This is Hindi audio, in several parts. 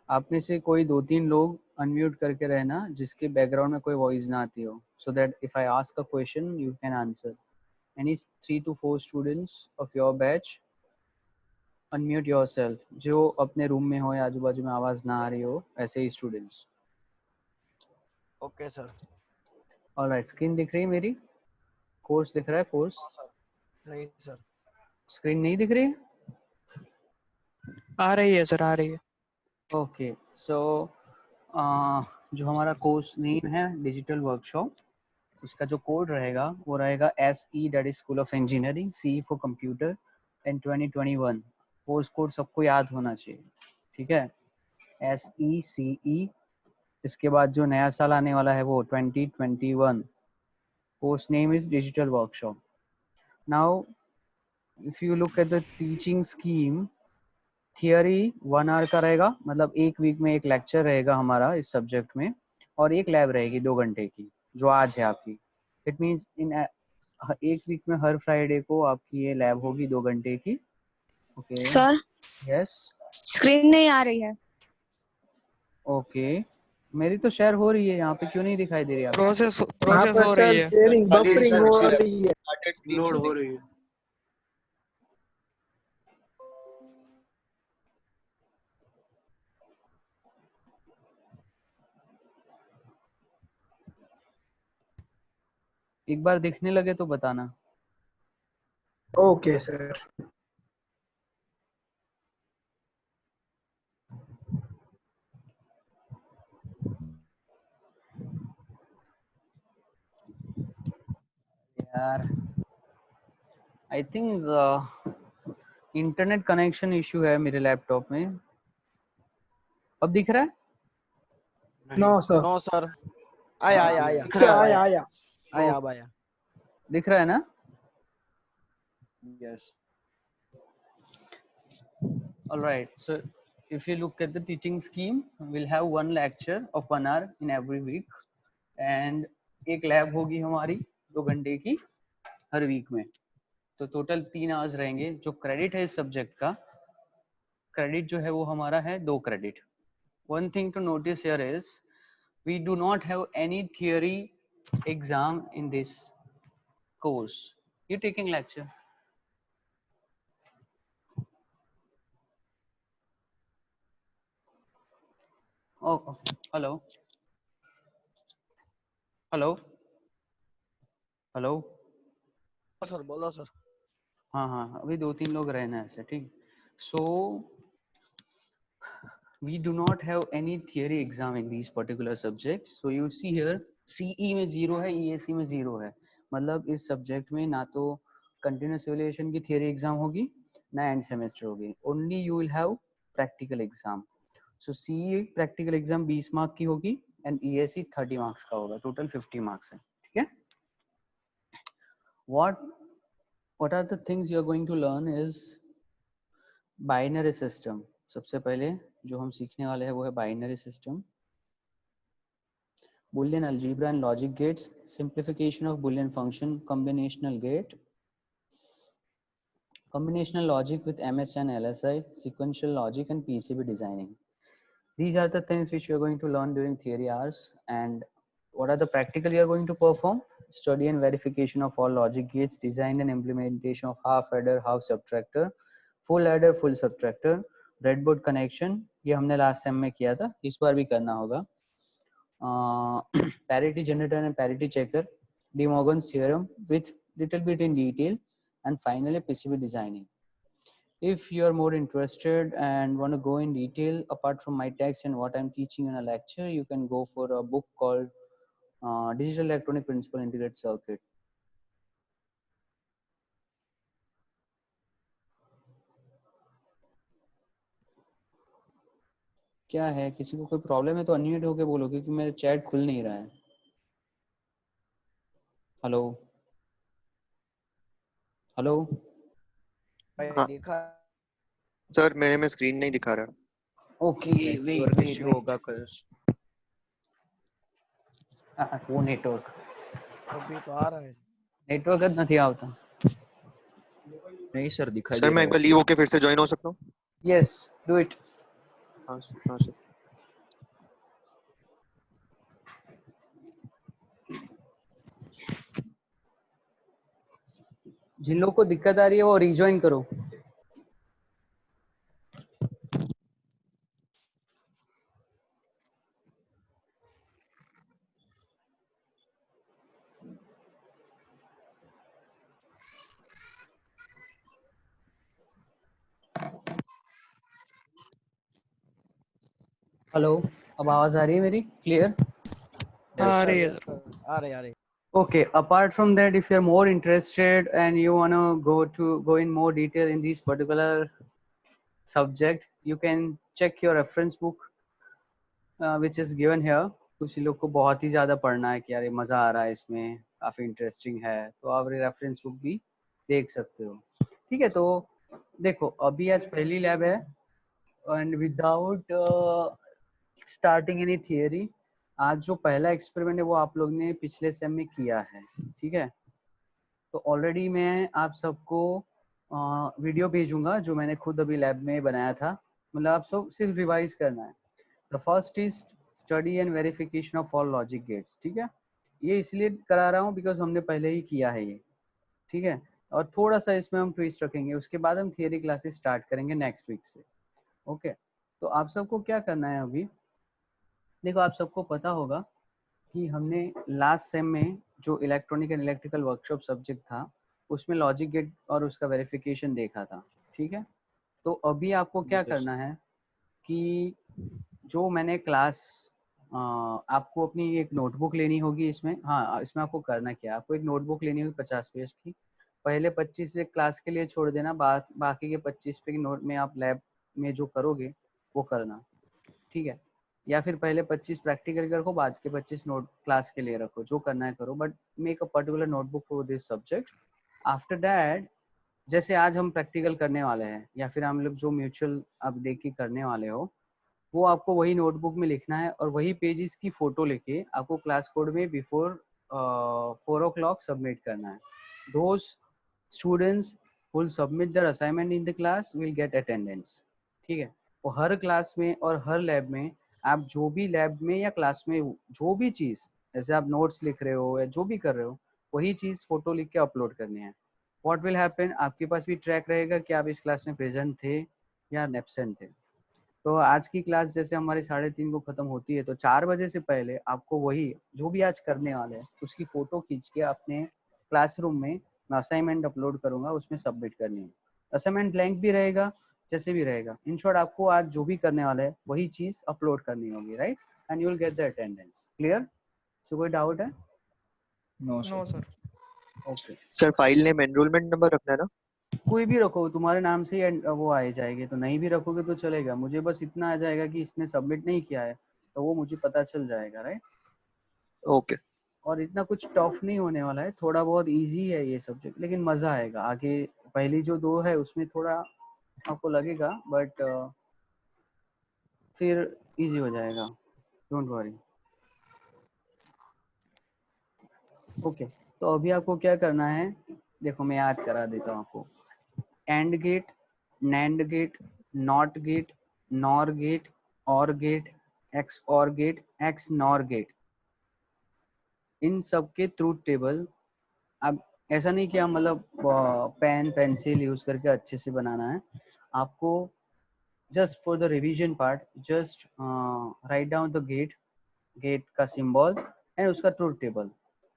आप में से कोई 2-3 लोग अनम्यूट करके रहना जिसके बैकग्राउंड में कोई वॉइस ना आती हो, so that if I ask a question you can answer. Any 3 to 4 students of your batch unmute yourself. जो अपने रूम में हो या आजू बाजू में आवाज ना आ रही हो ऐसे ही students. Okay sir. Alright, screen दिख रही है मेरी? कोर्स दिख रहा है? कोर्स नहीं सर. स्क्रीन नहीं दिख रही है? आ रही है सर, आ रही है. ओके, सो जो हमारा कोर्स नेम है डिजिटल वर्कशॉप, उसका जो कोड रहेगा वो रहेगा SE, that is school of engineering, CE for computer and 2021. Course code सबको याद होना चाहिए, ठीक है? SECE. इसके बाद जो नया साल आने वाला है वो 2021. Course name is digital workshop. Now if you look at the teaching scheme, theory 1 hour का रहेगा, मतलब एक वीक में एक लेक्चर रहेगा हमारा इस सब्जेक्ट में, और एक लैब रहेगी 2 घंटे की जो आज है आपकी. इट मीन्स इन एक वीक में हर फ्राइडे को आपकी ये लैब होगी 2 घंटे की. Okay sir yes. स्क्रीन नहीं आ रही है. ओके, मेरी तो शेयर हो रही है यहाँ पे, क्यों नहीं दिखाई दे रही आपको? प्रोसेस पर हो रही सर है. शेयरिंग बफरिंग हो रही है, लोड हो रही है. एक बार दिखने लगे तो बताना. Okay sir. यार I think internet connection issue है मेरे लैपटॉप में. अब दिख रहा है? No sir. No sir. आया आया आया अच्छा आया. आया अब आया. दिख रहा है ना? Yes. All right, so if you look at the teaching scheme, we'll have one lecture of 1 hour in every week and एक लैब होगी हमारी 2 घंटे की हर वीक में. तो टोटल 3 आवर्स रहेंगे. जो क्रेडिट है इस सब्जेक्ट का, क्रेडिट जो है वो हमारा है 2 credit. One thing to notice here is we do not have any theory exam in this course. You're taking lecture. Oh, hello. Hello hello. Sir बोलो सर. हाँ, अभी 2-3 लोग रहना है ऐसे, ठीक. सो we do not have any theory exam in these particular subjects. So you see here CE में 0 है, EAC में 0 है. मतलब इस सब्जेक्ट में ना तो कंटिन्यूस इवैल्यूएशन की थियरी एग्जाम होगी ना एंड सेमेस्टर होगी. Only you will have practical exam. So CE practical exam 20 mark की होगी एंड EAC 30 मार्क्स का होगा. टोटल 50 मार्क्स है, ठीक है. what are the things you are going to learn is binary system. सबसे पहले जो हम सीखने वाले हैं वो है binary system, Boolean algebra and logic gates, simplification of Boolean function, combinational gate, combinational logic with MS and LSI, sequential logic and PCB designing. These are the things which you are going to learn during theory hours. And what are the practical you are going to perform? Study and verification of all logic gates, design and implementation of half adder, half subtractor, full adder, full subtractor, breadboard connection. ये हमने last sem में किया था, इस बार भी करना होगा. Parity generator and parity checker, De Morgan's theorem with little bit in detail, and finally PCB designing. If you are more interested and want to go in detail apart from my text and what I'm teaching in a lecture, you can go for a book called Digital Electronic Principal Integrated Circuit. क्या है, किसी को कोई प्रॉब्लम है तो अनम्यूट होके बोलो क्योंकि मेरा चैट खुल नहीं रहा है. Hello hello. देखा सर मेरे में स्क्रीन नहीं दिखा रहा. ओके वेट इश्यू होगा कुछ. वो नेटवर्क अभी तो आ रहा है. नेटवर्क જ નથી આવતા. नहीं सर दिखाई सर दे मैं रहा एक बार लीव होके फिर से ज्वाइन हो सकता हूँ? Yes do it. हाँ सर. जिन लोगों को दिक्कत आ रही है वो रिज्वाइन करो। हेलो, अब आवाज आ रही है मेरी क्लियर? Yes, रही है yes, sir. आ रहे Okay, apart from that, if you're more interested and you want to go in more detail in this particular subject, you can check your reference book which is given here. कुछ लोग को बहुत ही ज़्यादा पढ़ना है कि यार ये मज़ा आ रहा है, इसमें काफ़ी इंटरेस्टिंग है, तो आप रेफरेंस बुक भी देख सकते हो। ठीक है, तो देखो अभी आज पहली लैब है and without starting any theory, आज जो पहला एक्सपेरिमेंट है वो आप लोग ने पिछले सेम में किया है। ठीक है, तो ऑलरेडी मैं आप सबको वीडियो भेजूंगा जो मैंने खुद अभी लैब में बनाया था, मतलब आप सब सिर्फ रिवाइज करना है। The first is study and verification of all logic gates. ठीक है, ये इसलिए करा रहा हूँ बिकॉज हमने पहले ही किया है ये। ठीक है, और थोड़ा सा इसमें हम ट्विस्ट रखेंगे, उसके बाद हम थियरी क्लासेस स्टार्ट करेंगे नेक्स्ट वीक से। ओके, तो आप सबको क्या करना है अभी, देखो आप सबको पता होगा कि हमने लास्ट सेम में जो electronic and electrical workshop subject था उसमें लॉजिक गेट और उसका वेरिफिकेशन देखा था। ठीक है, तो अभी आपको क्या करना है कि जो मैंने क्लास आपको अपनी एक नोटबुक लेनी होगी इसमें। हाँ, इसमें आपको करना क्या, आपको एक नोटबुक लेनी होगी 50 पेज की। पहले 25 पे क्लास के लिए छोड़ देना, बाकी के 25 पे की नोट में आप लैब में जो करोगे वो करना। ठीक है, या फिर पहले 25 प्रैक्टिकल रखो, बाद के 25 नोट क्लास के लिए रखो, जो करना है करो, but make a particular notebook for this subject. After that जैसे आज हम प्रैक्टिकल करने वाले हैं या फिर हम लोग जो म्यूचुअल आप देख के करने वाले हो, वो आपको वही नोटबुक में लिखना है और वही पेजेस की फोटो लेके आपको क्लास कोड में बिफोर 4 o'clock सबमिट करना है। Those students will submit their assignment in the class will get attendance। ठीक है, वो हर क्लास में और हर लैब में आप जो भी लैब में या क्लास में जो भी चीज़, जैसे आप नोट्स लिख रहे हो या जो भी कर रहे हो, वही चीज़ फोटो लिख के अपलोड करनी है। व्हाट विल हैपन, आपके पास भी ट्रैक रहेगा कि आप इस क्लास में प्रेजेंट थे या एब्सेंट थे। तो आज की क्लास जैसे हमारी 3:30 को ख़त्म होती है, तो 4 बजे से पहले आपको वही जो भी आज करने वाले हैं उसकी फ़ोटो खींच के अपने क्लासरूम में, मैं असाइनमेंट अपलोड करूँगा, उसमें सबमिट करनी है। असाइनमेंट ब्लैंक भी रहेगा, जैसे भी रहेगा, इन शॉर्ट आपको आज जो भी करने वाला है वही चीज़ अपलोड करनी होगी, right, and you will get the attendance. Clear? So कोई डाउट है? No no sir. Sir. Okay, sir file name enrolment number रखना है ना? कोई भी रखो, तुम्हारे नाम से ही वो आ जाएगी, तो नहीं भी रखोगे तो चलेगा, मुझे बस इतना आ जाएगा कि इसने सबमिट नहीं किया है, तो वो मुझे पता चल जाएगा, राइट। ओके। और इतना कुछ टफ नहीं होने वाला है, थोड़ा बहुत इजी है ये सब्जेक्ट, लेकिन मज़ा आएगा। आगे पहली जो 2 है उसमें थोड़ा आपको लगेगा, बट फिर इजी हो जाएगा, डोंट वरी। ओके, तो अभी आपको क्या करना है, देखो मैं याद करा देता हूँ आपको। AND gate, NAND gate, NOT gate, NOR gate, OR gate, X OR gate, X NOR gate, इन सब के ट्रूथ टेबल। अब ऐसा नहीं कि हम मतलब पेन पेंसिल यूज करके अच्छे से बनाना है, आपको just for the revision part just write down the gate, gate का सिंबल एंड उसका truth table.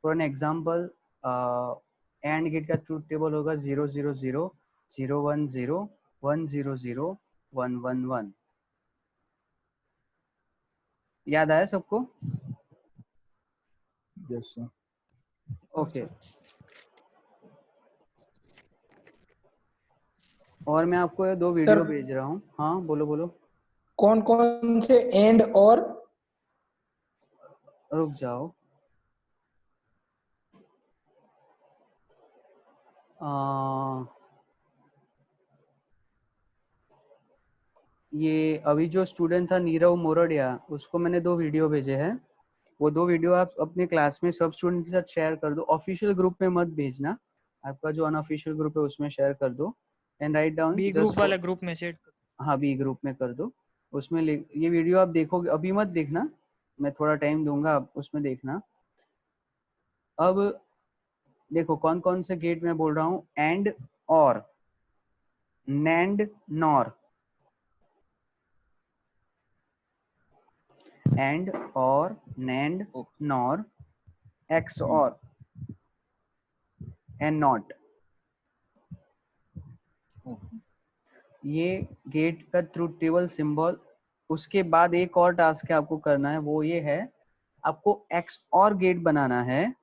For an example, AND gate का ट्रूथ टेबल होगा 0 0 0 0 1 0 1 0 0 1 1 1। याद आया सबको? Yes sir. ओके, और मैं आपको ये 2 वीडियो भेज रहा हूँ। हाँ बोलो बोलो। कौन कौन से एंड और? रुक जाओ, ये अभी जो स्टूडेंट था नीरव मोरडिया, उसको मैंने 2 वीडियो भेजे हैं। वो 2 वीडियो आप अपने क्लास में सब स्टूडेंट के साथ शेयर कर दो। ऑफिशियल ग्रुप में मत भेजना, आपका जो अनऑफिशियल ग्रुप है उसमें शेयर कर दो and write down B group वाला ग्रुप में सेट। हाँ, बी ग्रुप में कर दो। उसमें ये वीडियो आप देखोगे, अभी मत देखना, मैं थोड़ा टाइम दूंगा, आप उसमें देखना। अब देखो कौन कौन से गेट में बोल रहा हूँ, एंड और, नैंड नॉर, एंड और, नैंड नॉर, एक्स और, एंड नॉट। ये गेट का ट्रूथ टेबल सिंबल। उसके बाद एक और टास्क है आपको करना है, वो ये है, आपको एक्स और गेट बनाना है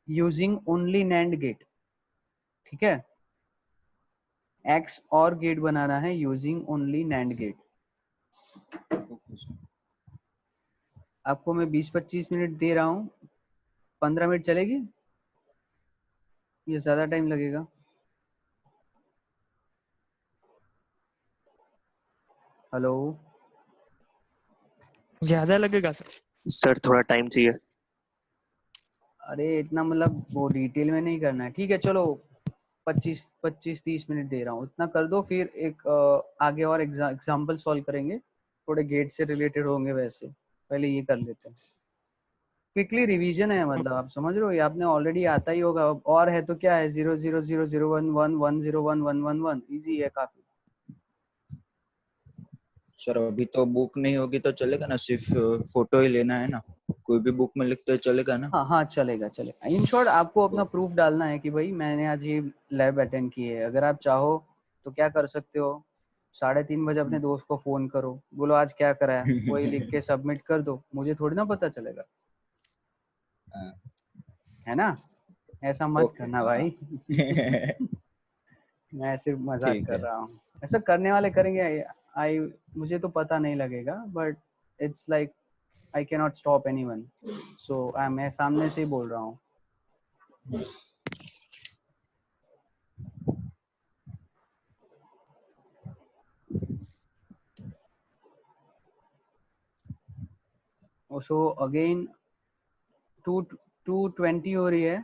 यूजिंग ओनली नैंड गेट। ठीक है, एक्स और गेट बनाना है यूजिंग ओनली नैंड गेट। आपको मैं 20-25 मिनट दे रहा हूँ, 15 मिनट चलेगी, ये ज्यादा टाइम लगेगा? हेलो, ज्यादा लगेगा सर? सर थोड़ा टाइम चाहिए। अरे इतना मतलब वो डिटेल में नहीं करना है। ठीक है चलो, 25-30 मिनट दे रहा हूँ, इतना कर दो। फिर एक आगे और एग्जाम्पल सॉल्व करेंगे, थोड़े गेट से रिलेटेड होंगे वैसे। पहले ये कर लेते हैं, क्विकली रिवीजन है, मतलब आप समझ रहे हो, ये आपने ऑलरेडी आता ही होगा। और है तो क्या है, 0 0 0 0 1 1 1 0 1 1 1 1, इजी है काफी। सर अभी तो बुक नहीं होगी तो चलेगा ना, सिर्फ फोटो ही लेना है ना, कोई भी बुक में लिखते चलेगा ना? हाँ हाँ चलेगा चलेगा। इन शॉर्ट आपको अपना प्रूफ डालना है कि भाई मैंने आज ये लैब अटेंड की है। अगर आप चाहो तो क्या कर सकते हो, 3:30 बजे अपने दोस्त को फोन करो, बोलो आज क्या करा है, वही लिख के सबमिट कर दो, मुझे थोड़ी ना पता चलेगा, हाँ, है ना? ऐसा मत ओके करना हाँ। भाई। मैं सिर्फ मजाक ठीक कर है। रहा हूँ, ऐसा करने वाले करेंगे। आई मुझे तो पता नहीं लगेगा, but it's like I can not stop anyone, so मैं सामने से ही बोल रहा हूँ। सो अगेन 220 हो रही है,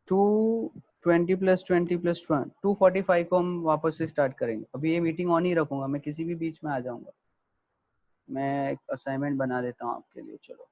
220 + 20 + 1 245 को हम वापस से स्टार्ट करेंगे। अभी ये मीटिंग ऑन ही रखूंगा, मैं किसी भी बीच में आ जाऊंगा। मैं एक असाइनमेंट बना देता हूँ आपके लिए, चलो।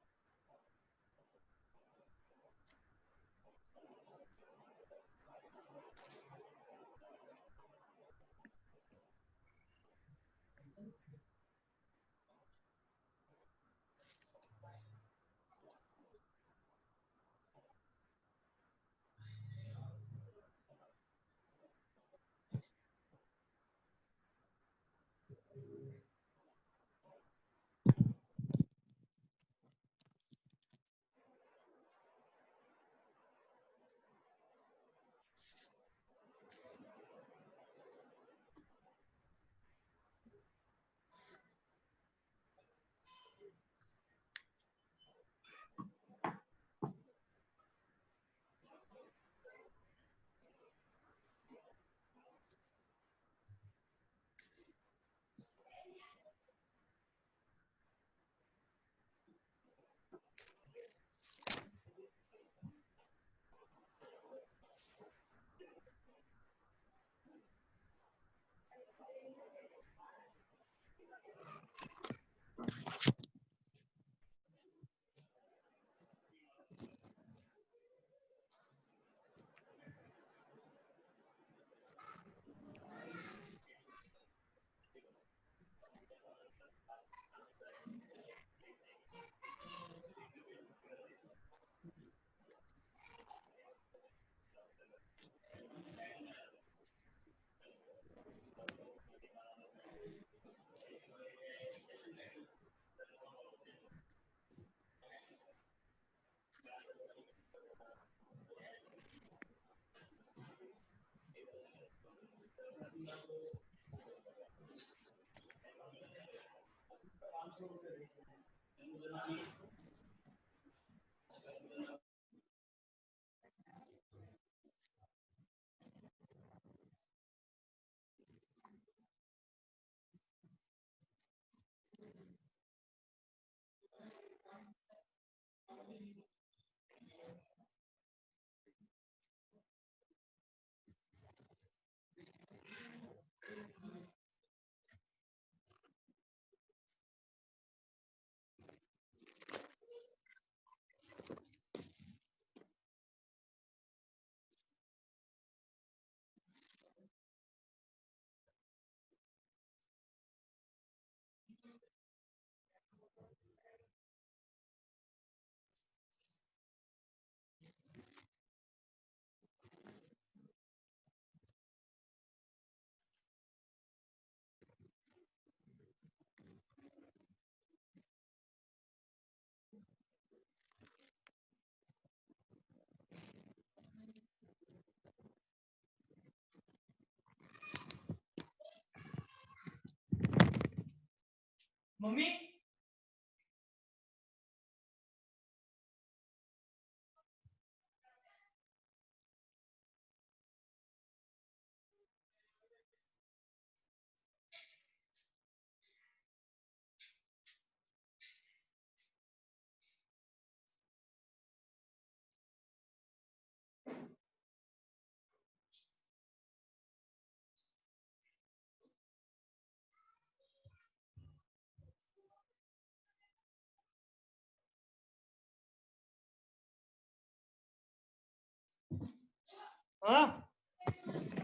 हाँ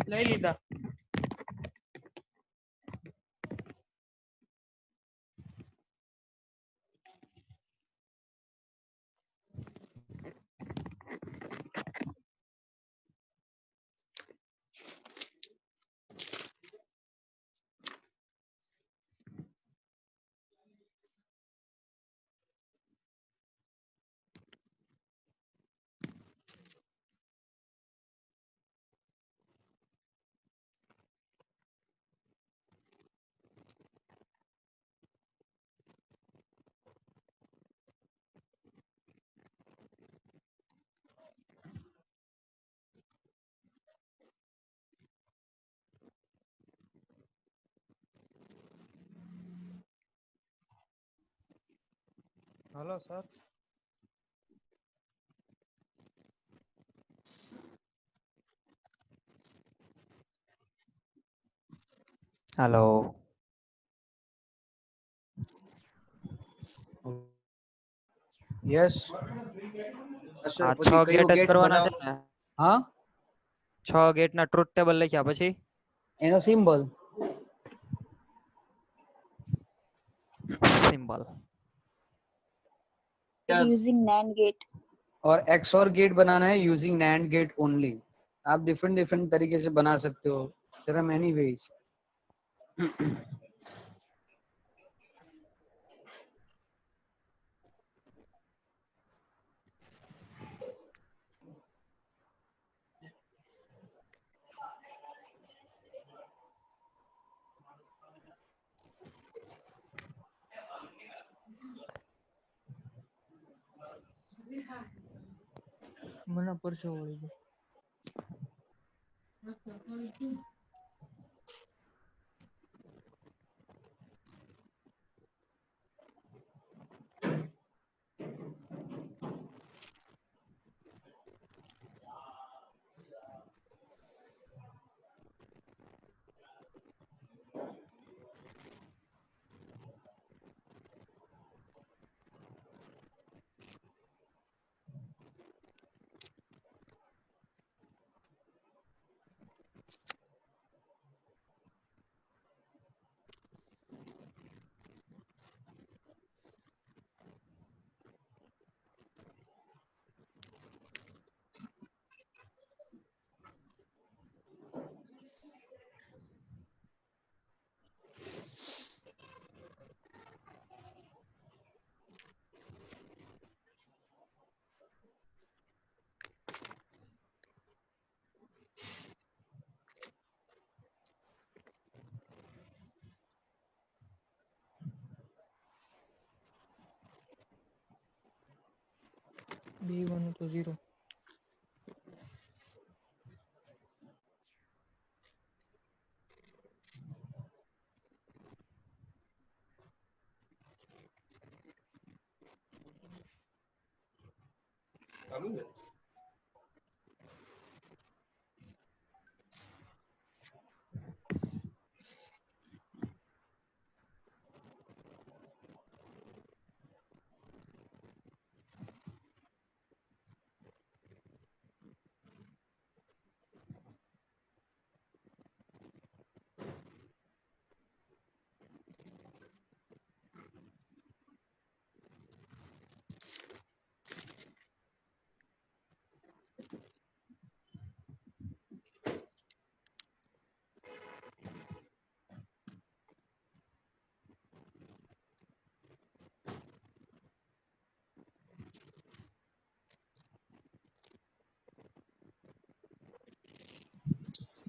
ले लीधा हेलो सर हेलो यस આ 6 ગેટ જ કરવાના છે ને हाँ 6 ગેટ ના ટ્રુથ ટેબલ લખ્યા પછી एनो symbol symbol using NAND gate. और XOR गेट बनाना है यूजिंग NAND गेट ओनली। आप डिफरेंट डिफरेंट तरीके से बना सकते हो, देयर आर मेनी वेज। મને પરસે વળી ગયો B1 तो 0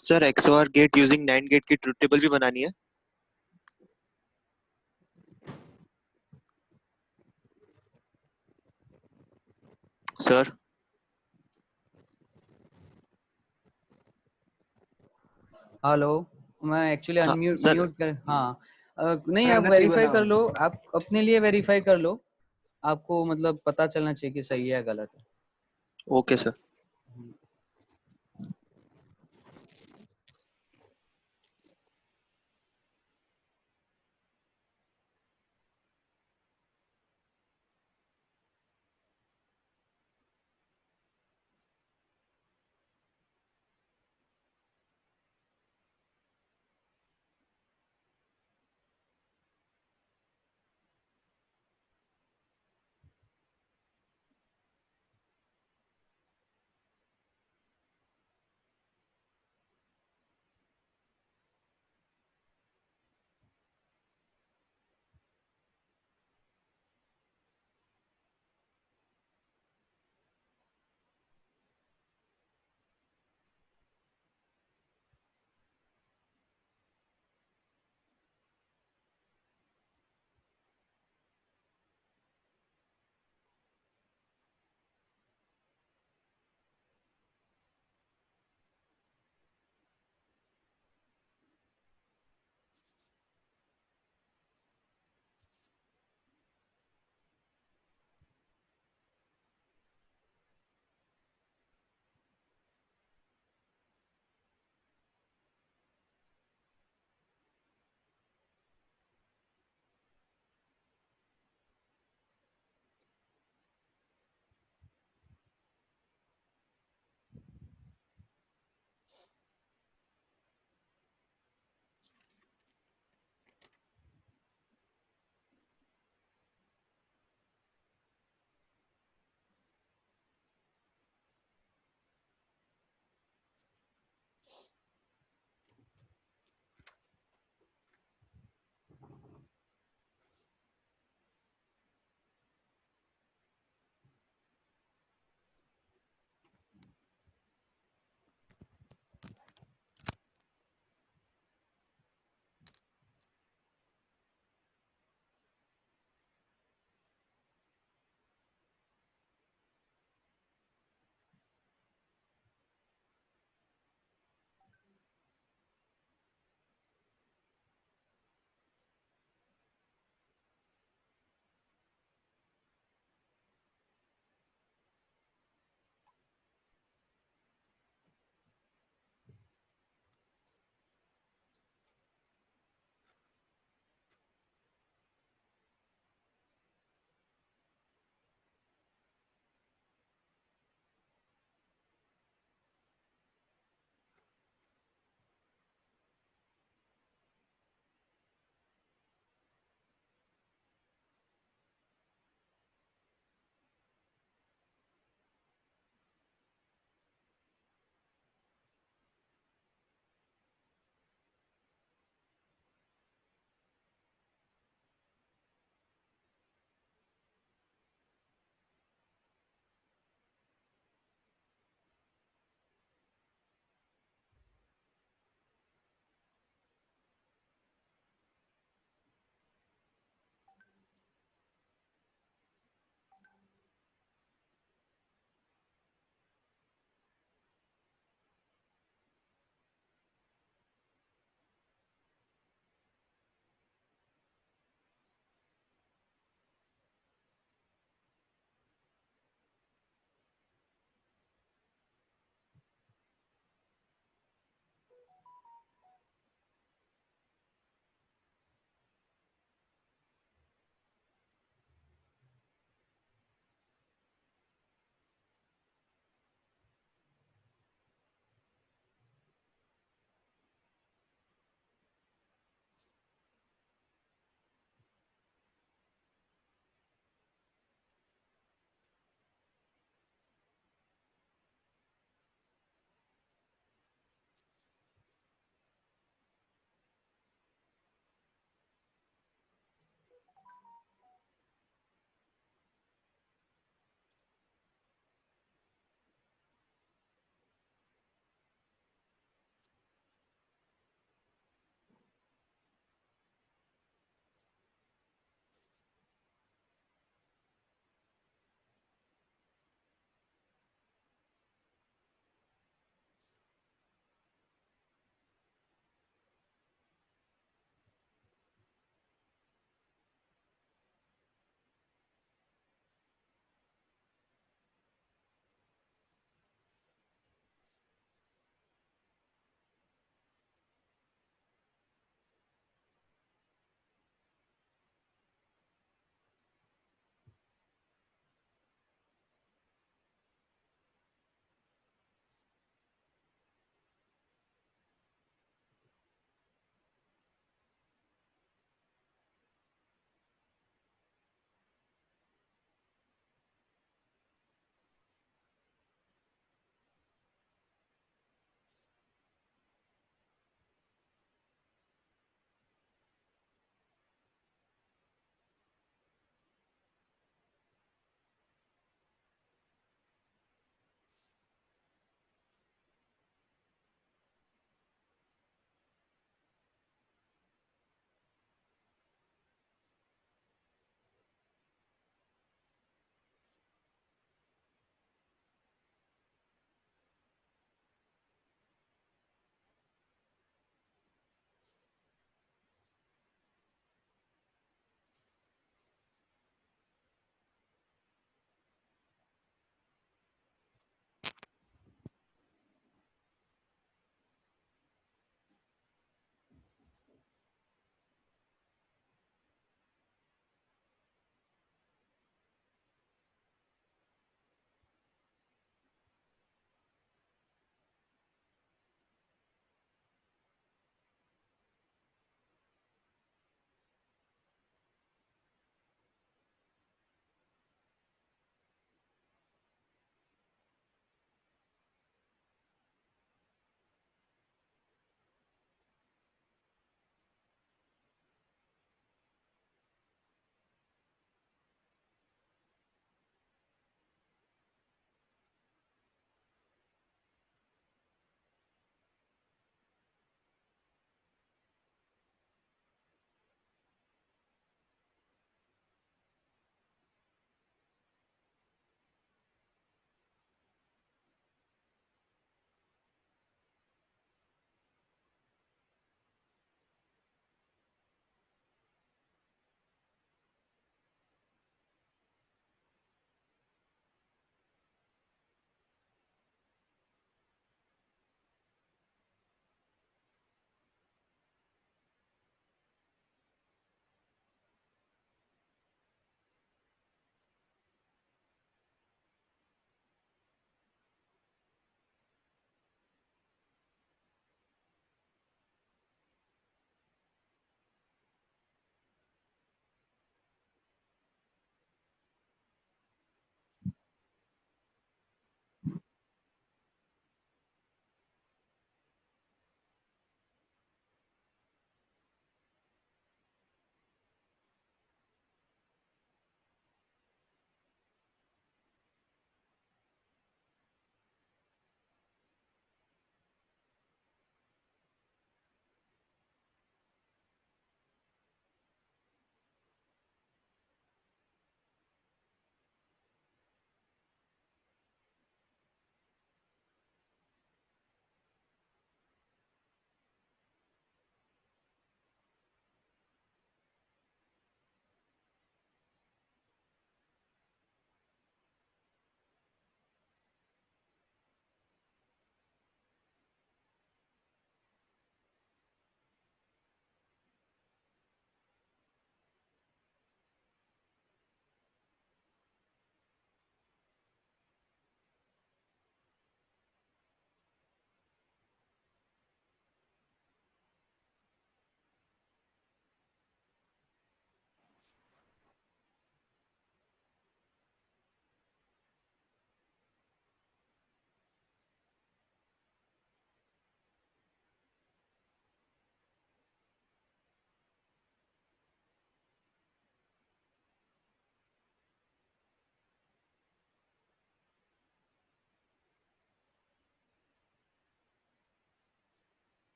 sir XOR gate using NAND gate की ट्रुथ टेबल भी बनानी है। सर हेलो, मैं एक्चुअली हाँ अनम्यूट सर म्यूट कर, हाँ नहीं, आप वेरीफाई कर लो, आप अपने लिए वेरीफाई कर लो, आपको मतलब पता चलना चाहिए कि सही है या गलत है। Okay sir.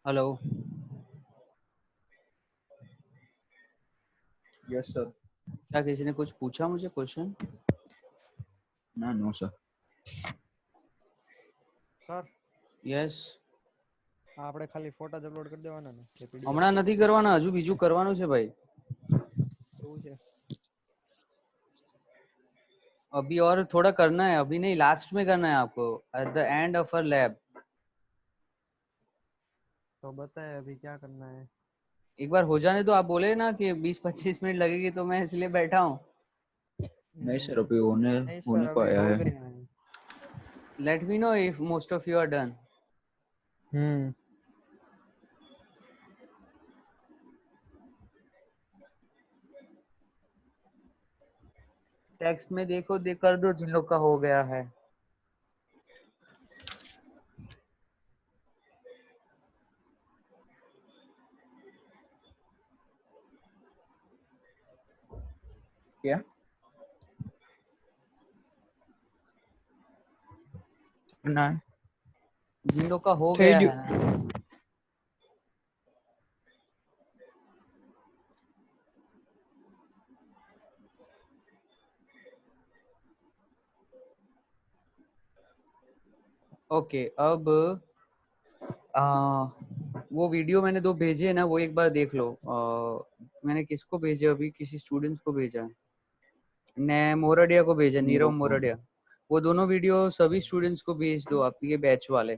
Hello yes sir. क्या किसी ने कुछ पूछा मुझे क्वेश्चन? ना नो सर। Sir yes. આપણે ખાલી ફોટા જ અપલોડ કરી દેવાના ને કે પીડીએફ હમણાં નથી કરવાના, હજુ બીજું કરવાનું છે ભાઈ. એવું છે? अभी और थोड़ा करना है, अभी नहीं, लास्ट में करना है आपको, at the end of a lab. तो बताए अभी क्या करना है। एक बार हो जाने तो, आप बोले ना कि 20-25 मिनट लगेगी, तो मैं इसलिए बैठा हूँ. नहीं सर, अभी होने नहीं होने सर को अभी आया हो है। गया है। Let me know if most of you are done. Text में देखो, कर दो जिन लोग का हो गया है. क्या करना है? जिन लोग का हो થઈ गया ગયું. है ना. ओके, अब वो वीडियो मैंने 2 भेजे है ना, वो एक बार देख लो. मैंने किसको भेजे, अभी किसी स्टूडेंट्स को भेजा है, ने मोरडिया को भेजा, नीरव नीरव को। मोरडिया. वो दोनों वीडियो सभी स्टूडेंट्स को भेज दो, आपके बैच वाले.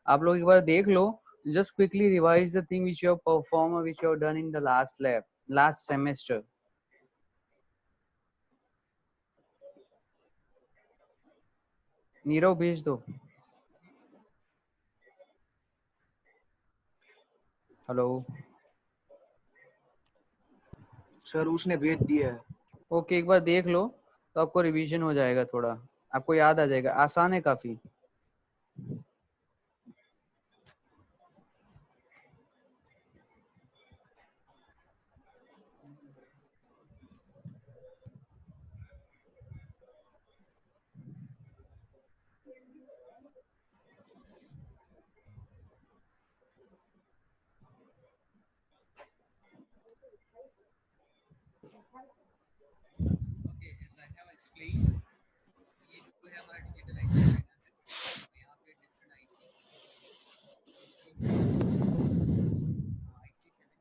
आप लोग एक बार देख लो. Just quickly revise the thing which you have perform, which you have done in the last lab, last semester. Nirav भेज दो. हेलो. सर उसने भेज दिया है। ओके, एक बार देख लो तो आपको रिवीजन हो जाएगा, थोड़ा आपको याद आ जाएगा. आसान है काफी. Okay, as I have explained, ये जो है हमारा डिजिटलाइजेशन है, यहाँ पे डिफरेंट आईसी आईसी 7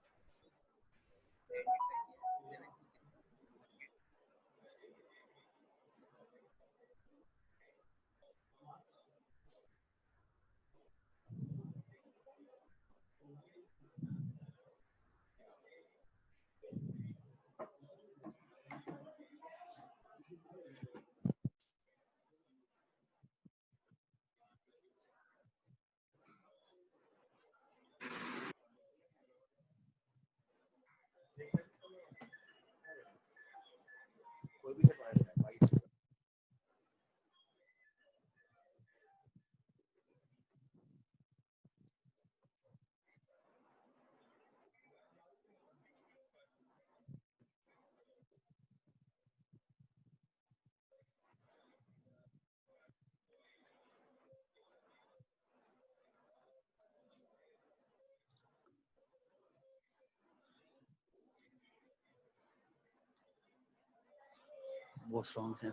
वो सॉन्ग है.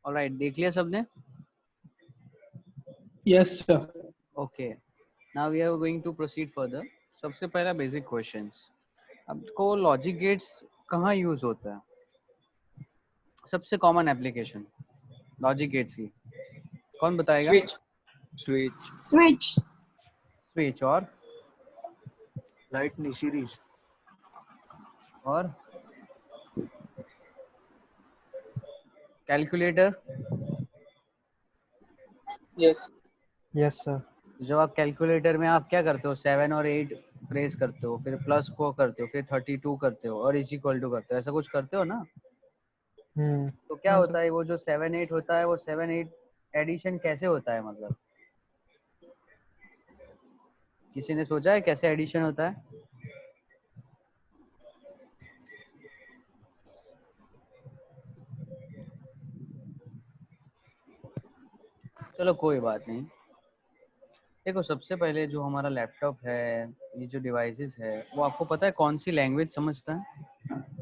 ऑलराइट, देख लिया सबने? Yes, sir. Okay, now we are going to proceed further. सबसे पहला बेसिक क्वेश्चंस, आपको लॉजिक गेट्स कहाँ यूज होता है? सबसे कॉमन एप्लीकेशन लॉजिक गेट्स की कौन बताएगा? स्विच। स्विच। स्विच। स्विच और लाइटनिंग सीरीज। और कैलकुलेटर। यस। Yes sir. जब आप कैलकुलेटर में आप क्या करते हो, 7 और 8 प्रेस करते हो, फिर प्लस को करते हो, फिर 32 करते हो और इज इक्वल टू करते हो, ऐसा कुछ करते हो ना? तो क्या हाँ होता सर। है, वो जो 7 8 होता है, वो 7 8 एडिशन कैसे होता है? मतलब किसी ने सोचा है कैसे एडिशन होता है? चलो कोई बात नहीं। देखो, सबसे पहले जो हमारा लैपटॉप है, ये जो डिवाइसेस है, वो आपको पता है कौन सी लैंग्वेज समझता है?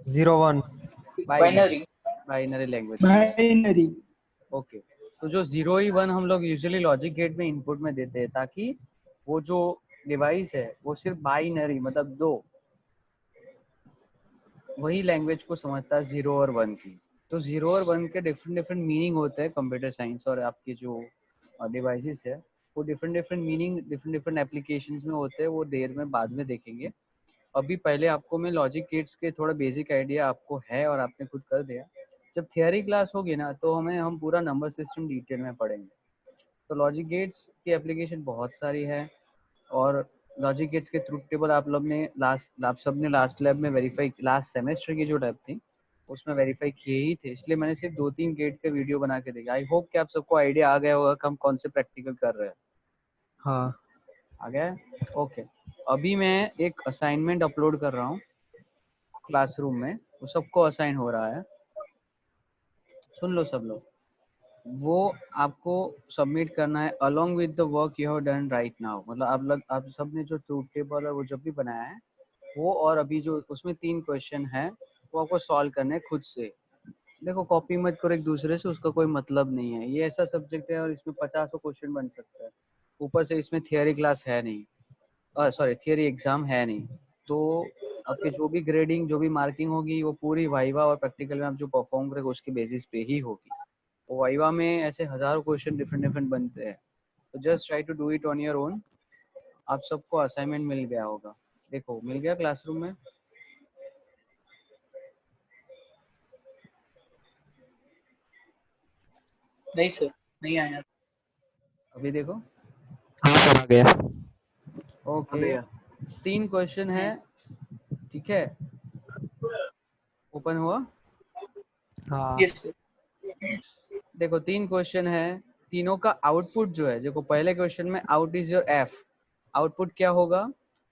01। Binary. Binary language. Binary. Okay, तो जो 0 1 हम लोग यूजुअली लॉजिक गेट में इनपुट में देते हैं, ताकि वो जो डिवाइस है वो सिर्फ बाइनरी मतलब दो वही लैंग्वेज को समझता है, 0 और 1 की। तो 0 और 1 के डिफरेंट डिफरेंट मीनिंग होते हैं। कंप्यूटर साइंस और आपके जो डिवाइसेस है, वो different different meaning different different applications में होते हैं। वो देर में बाद में देखेंगे। अभी पहले आपको मैं लॉजिक गेट्स के थोड़ा बेसिक आइडिया आपको है और आपने खुद कर दिया। जब थियरी क्लास होगी ना, तो हम पूरा नंबर सिस्टम डिटेल में पढ़ेंगे। तो लॉजिक गेट्स की एप्लीकेशन बहुत सारी है, और लॉजिक गेट्स के ट्रुथ टेबल आप लोग ने आप सबने लास्ट लैब में वेरीफाई, लास्ट सेमेस्टर की जो लैब थी उसमें वेरीफाई किए ही थे, इसलिए मैंने सिर्फ 2 3 गेट का वीडियो बना के देखा। आई होप कि आप सबको आइडिया आ गया होगा कि हम कौन से प्रैक्टिकल कर रहे हैं। हाँ। आ गया? ओके, अभी मैं एक असाइनमेंट अपलोड कर रहा हूँ क्लासरूम में, वो सबको असाइन हो रहा है। सुन लो सब लोग, वो आपको सबमिट करना है along with the work you have done right now. मतलब आप सब ने जो ट्रूथ टेबल और वो जब भी बनाया है वो, और अभी जो उसमें 3 क्वेश्चन है वो आपको सॉल्व करने हैं खुद से। देखो, कॉपी मत करो एक दूसरे से, उसका कोई मतलब नहीं है। ये ऐसा सब्जेक्ट है और इसमें 50 क्वेश्चन बन सकता है। ऊपर से इसमें थियरी क्लास है नहीं, सॉरी थियरी एग्जाम है नहीं। तो आपकी जो भी ग्रेडिंग, जो भी मार्किंग होगी, वो पूरी वाइवा और प्रैक्टिकल में आप जो परफॉर्म करेंगे उसके बेसिस पे ही होगी। वाइवा में ऐसे हजारों क्वेश्चन डिफरेंट डिफरेंट बनते हैं। तो just try to do it on your own. आप सबको असाइनमेंट मिल गया होगा, देखो मिल गया क्लासरूम में। नहीं सर, नहीं आया। अभी देखो। हाँ सर, आ गया। आ ओके, गया। 3 क्वेश्चन है, ठीक है? ओपन हुआ? हाँ। Yes sir. देखो 3 क्वेश्चन है, तीनों का आउटपुट जो है, देखो पहले क्वेश्चन में out is your F, output क्या होगा।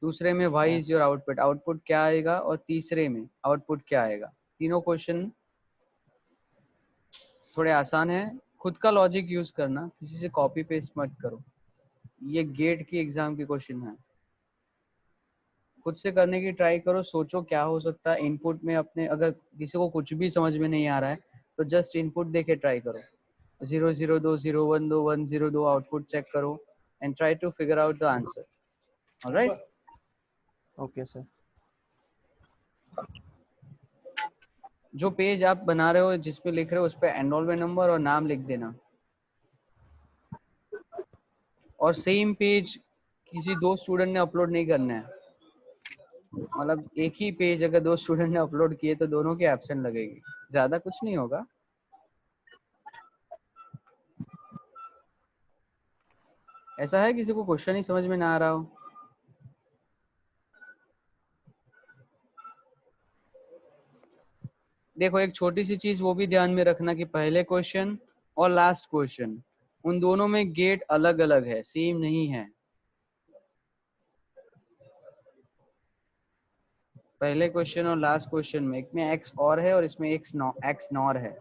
दूसरे में Y is your output, output क्या आएगा। और तीसरे में आउटपुट क्या आएगा। तीनों क्वेश्चन थोड़े आसान है। खुद का लॉजिक यूज करना, किसी से कॉपी पेस्ट मत करो। ये गेट की एग्जाम के क्वेश्चन है, खुद से करने की ट्राई करो। सोचो क्या हो सकता है इनपुट में अपने। अगर किसी को कुछ भी समझ में नहीं आ रहा है तो जस्ट इनपुट देके ट्राई करो। 0 0 2 0 1 2 1 0 2 आउटपुट चेक करो and try to figure out the answer. Alright, okay sir. जो पेज आप बना रहे हो, जिसपे लिख रहे हो, उस पर एनरोलमेंट नंबर और नाम लिख देना। और सेम पेज किसी 2 स्टूडेंट ने अपलोड नहीं करना है। मतलब एक ही पेज अगर 2 स्टूडेंट ने अपलोड किए तो दोनों की एब्सेंट लगेगी। ज्यादा कुछ नहीं होगा। ऐसा है किसी को क्वेश्चन ही समझ में ना आ रहा हो? देखो, एक छोटी सी चीज वो भी ध्यान में रखना कि पहले क्वेश्चन और लास्ट क्वेश्चन, उन दोनों में गेट अलग अलग है, सेम नहीं है। पहले क्वेश्चन और लास्ट क्वेश्चन में एक में एक्स और है और इसमें एक्स नॉर है।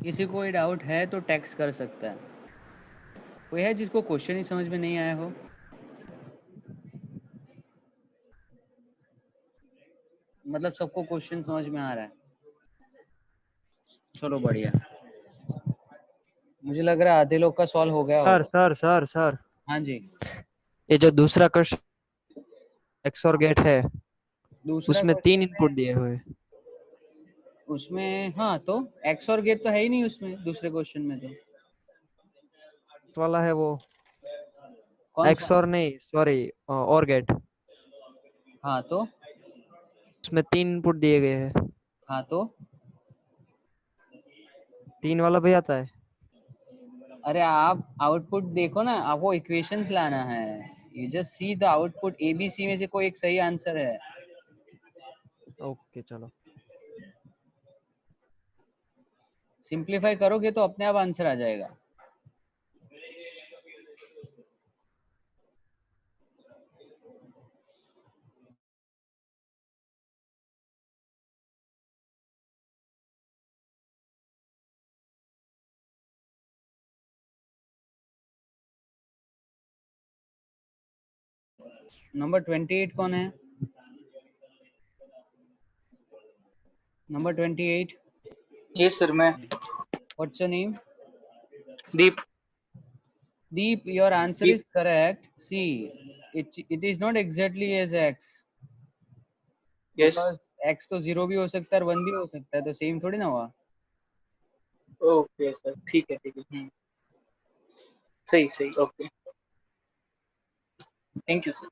किसी को कोई डाउट है तो टेक्स्ट कर सकता है। कोई है जिसको क्वेश्चन ही समझ में नहीं आया हो? मतलब सबको क्वेश्चन समझ में आ रहा है? चलो बढ़िया। मुझे लग रहा है आधे लोग का सॉल्व हो गया सर होगा। सर सर सर हाँ जी। ये जो दूसरा क्वेश्चन एक्सओर गेट है दूसरा उसमें 3 question इनपुट में दिए हुए। उसमें हाँ तो एक्स और गेट तो है ही नहीं उसमें, दूसरे क्वेश्चन में तो। वाला है वो कौन सा? एक्सओर नहीं, सॉरी, और गेट। हाँ तो उसमें 3 इनपुट दिए गए हैं। हाँ तो 3 वाला भी आता है। अरे आप आउटपुट देखो ना, आपको इक्वेशंस लाना है। You just see the output, ABC में से कोई एक सही आंसर है। ओके चलो। सिंप्लीफाई करोगे तो अपने आप आंसर आ जाएगा। नंबर 28 कौन है? नंबर 28। Yes sir, मैं what's your name? Deep. Deep, your answer Deep. is correct. See, it is not exactly as x, Yes. because x तो 0 भी हो सकता है और 1 भी हो सकता है, तो सेम थोड़ी ना हुआ। Okay sir, ठीक है सही सही okay. Thank you sir.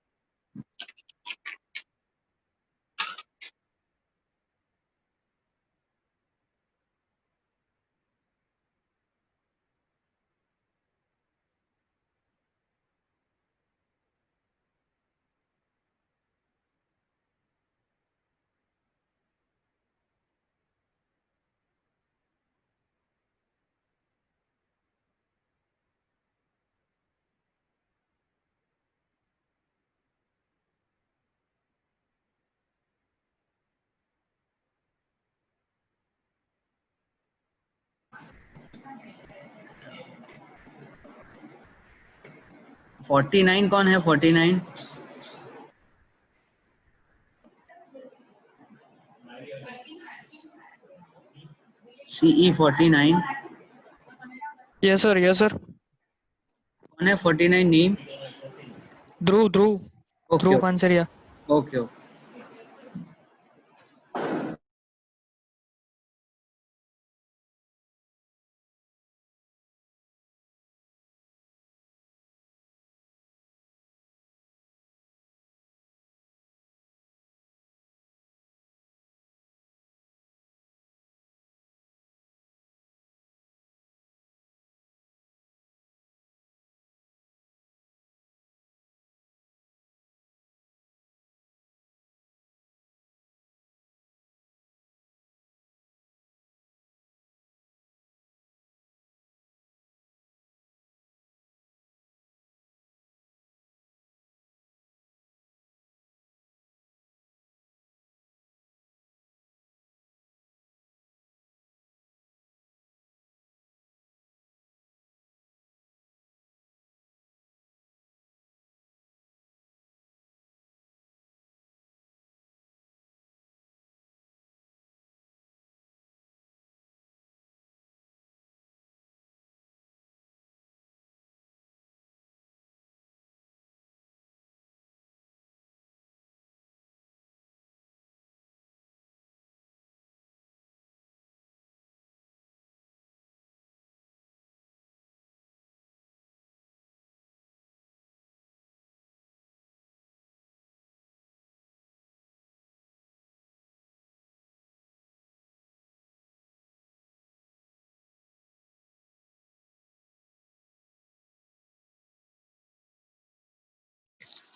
Forty nine कौन है? 49 CE 49 यस सर कौन है? 49 name? Dhruv okay Dhruv Pansaria. Okay okay.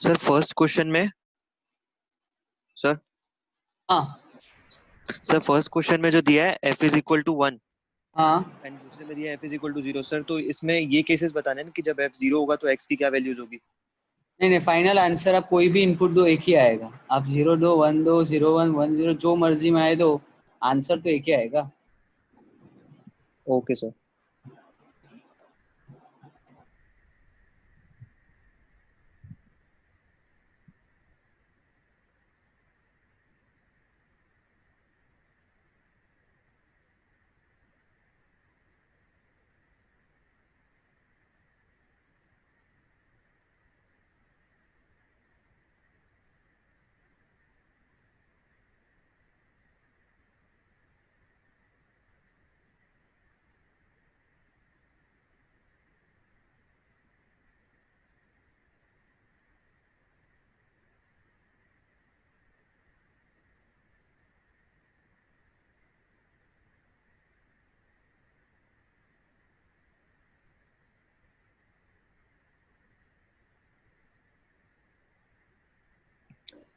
Sir first question में सर हाँ फर्स्ट क्वेश्चन में जो दिया है f इज इक्वल टू 1 हाँ एंड दूसरे में दिया है f is equal to 0 sir, तो इसमें ये केसेस बताने हैं ना कि जब f 0 होगा तो x की क्या वैल्यूज होगी। नहीं नहीं, फाइनल आंसर आप कोई भी इनपुट दो एक ही आएगा। आप 0 दो, 1 दो, 0 1 1 0, जो मर्जी में आए दो, आंसर तो एक ही आएगा। Okay sir.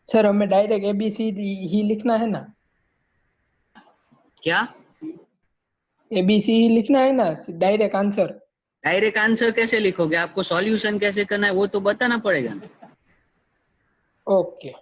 सर हमें डायरेक्ट एबीसी ही लिखना है ना? क्या एबीसी ही लिखना है ना, डायरेक्ट आंसर? डायरेक्ट आंसर कैसे लिखोगे? आपको सॉल्यूशन कैसे करना है वो तो बताना पड़ेगा ना। ओके।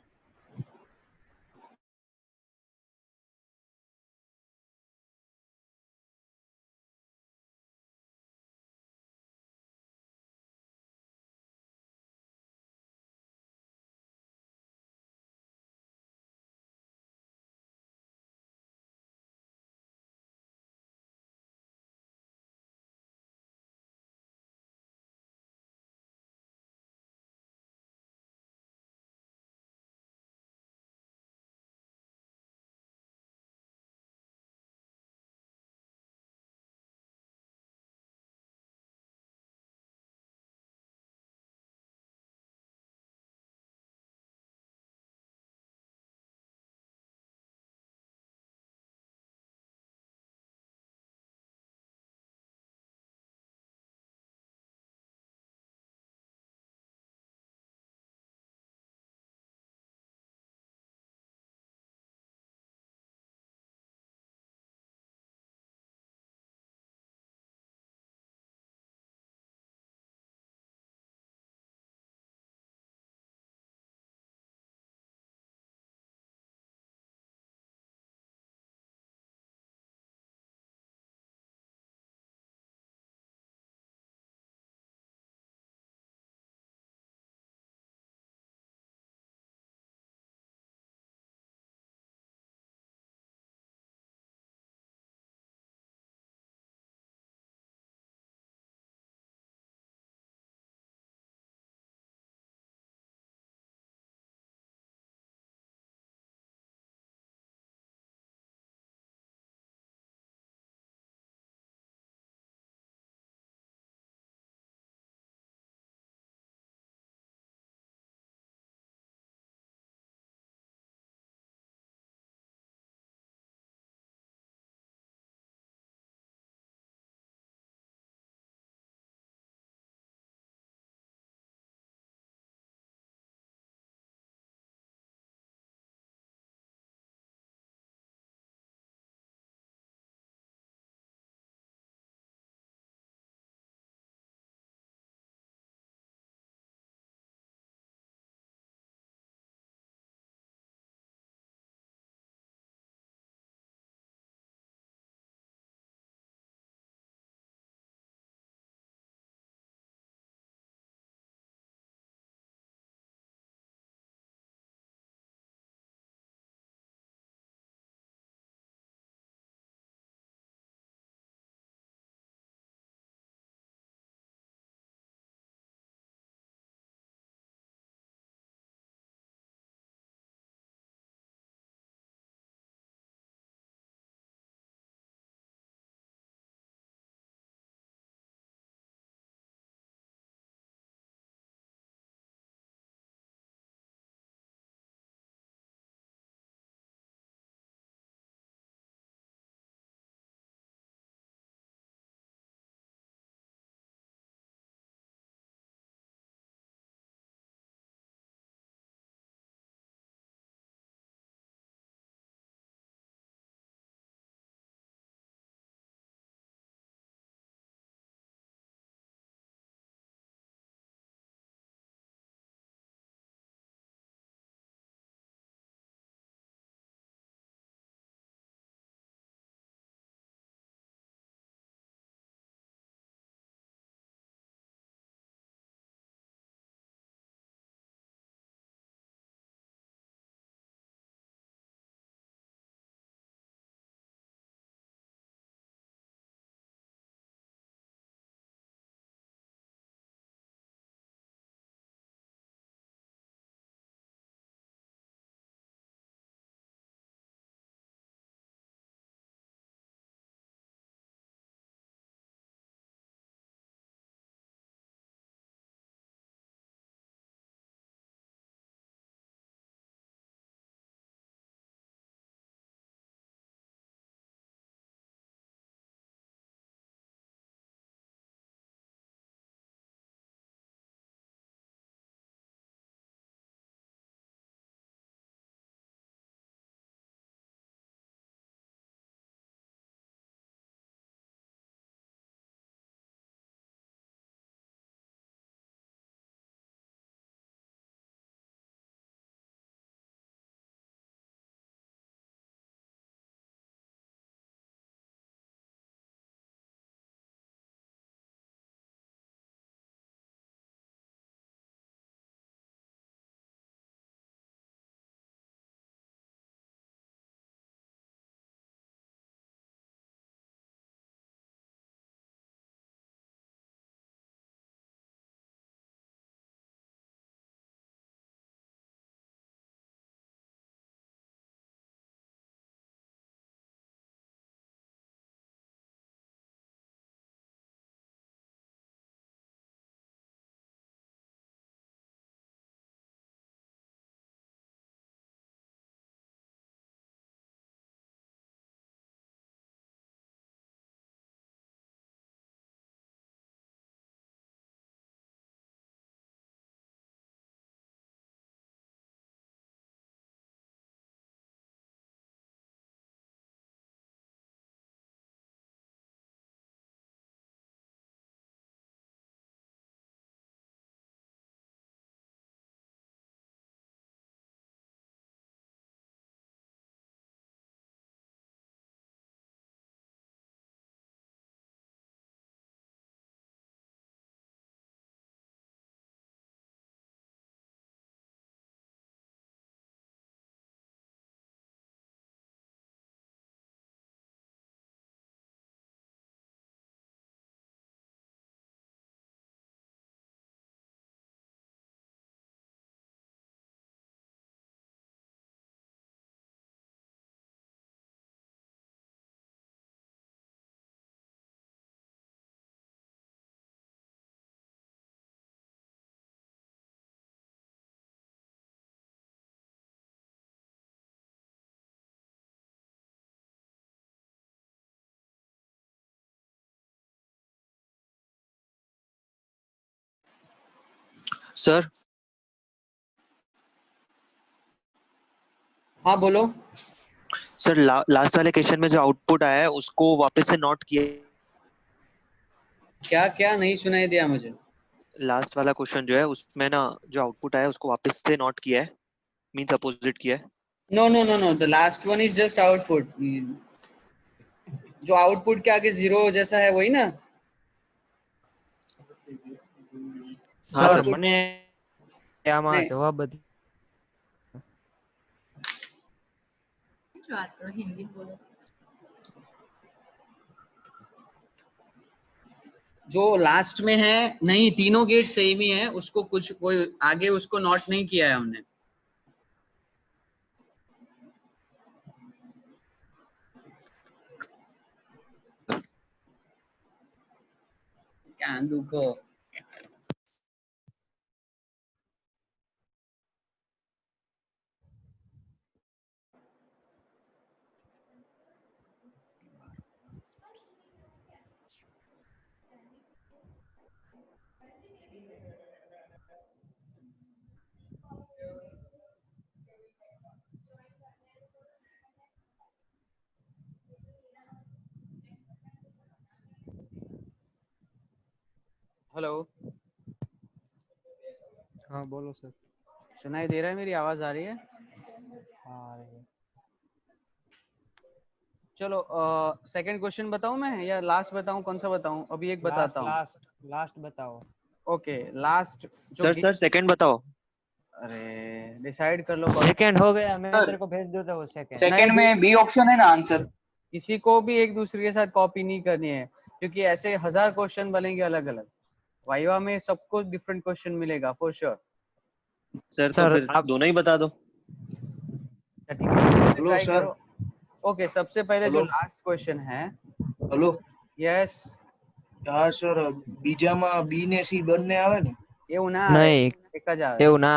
सर हाँ बोलो। सर लास्ट वाले क्वेश्चन में जो आउटपुट आया है उसको वापस से नोट किया। क्या क्या नहीं सुनाई दिया मुझे। लास्ट वाला क्वेश्चन जो है उसमें ना जो आउटपुट आया है उसको वापस से नोट किया है, मींस अपोजिट किया है। No no no no, the last one is just output. जो आउटपुट के आगे जीरो जैसा है वही ना। हाँ સર सर। મને આમાં नहीं, જવાબ જ जो लास्ट में है नहीं, तीनों गेट सेम ही है, उसको कुछ कोई आगे उसको नोट नहीं किया है हमने। क्या दुखो। हेलो, हाँ बोलो सर। सुनाई दे रहा है? मेरी आवाज आ रही है? हाँ आ रही है। चलो सेकंड क्वेश्चन बताऊं मैं या लास्ट बताऊं? कौन सा बताऊं? अभी एक बताता हूँ। लास्ट बताओ। Okay last. सर सेकंड बताओ। अरे डिसाइड कर लो। सेकंड हो गया, मैं सर तेरे को भेज दूँ वो सेकंड। सेकंड में बी ऑप्शन है ना आंसर। किसी को भी एक दूसरे के साथ कॉपी नहीं करनी है, क्योंकि ऐसे 1000 क्वेश्चन बनेंगे अलग अलग। वाइवा में सबको डिफरेंट क्वेश्चन मिलेगा फॉर श्योर। सर तो सर फिर आप दोनों ही बता दो। ठीक है, हेलो ट्राई सर। करो। ओके सबसे पहले जो हेलो। लास्ट क्वेश्चन है। हेलो। यस। હા સર બીજામાં બી ને સી બંને આવે ને. એવું ના આવે, नहीं એક જ આવે। એવું ना